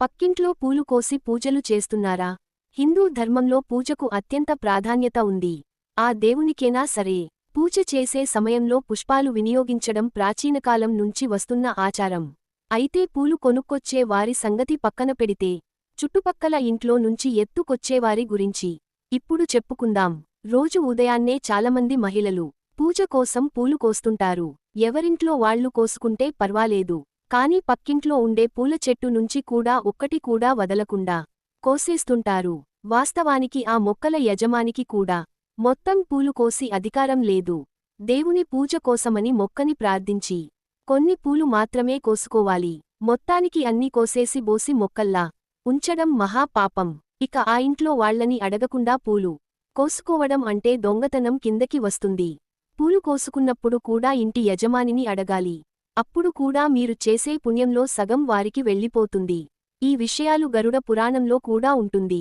పక్కింట్లో పూలు కోసి పూజలు చేస్తున్నారా? హిందూ ధర్మంలో పూజకు అత్యంత ప్రాధాన్యత ఉంది. ఆ దేవునికేనా సరే, పూజ చేసే సమయంలో పుష్పాలు వినియోగించడం ప్రాచీనకాలం నుంచి వస్తున్న ఆచారం. అయితే పూలు కొనుక్కొచ్చే వారి సంగతి పక్కన పెడితే, చుట్టుపక్కల ఇంట్లో నుంచి ఎత్తుకొచ్చేవారి గురించి ఇప్పుడు చెప్పుకుందాం. రోజు ఉదయాన్నే చాలామంది మహిళలు పూజ కోసం పూలు కోస్తుంటారు. ఎవరింట్లో వాళ్లు కోసుకుంటే పర్వాలేదు, కానీ పక్కింట్లో ఉండే పూల చెట్టు నుంచి కూడా ఒక్కటి కూడా వదలకుండా కోసేస్తుంటారు. వాస్తవానికి ఆ మొక్కల యజమానికి కూడా మొత్తం పూలు కోసి అధికారం లేదు. దేవుని పూజ కోసమని మొక్కని ప్రార్థించి కొన్ని పూలు మాత్రమే కోసుకోవాలి. మొత్తానికి అన్ని కోసేసి బోసి మొక్కల్లా ఉంచడం మహా పాపం. ఇక ఆ ఇంట్లో వాళ్లని అడగకుండా పూలు కోసుకోవడం అంటే దొంగతనం కిందకి వస్తుంది. పూలు కోసుకున్నప్పుడు కూడా ఇంటి యజమానిని అడగాలి. అప్పుడు కూడా మీరు చేసే పుణ్యంలో సగం వారికి వెళ్ళిపోతుంది. ఈ విషయాలు గరుడ పురాణంలో కూడా ఉంటుంది.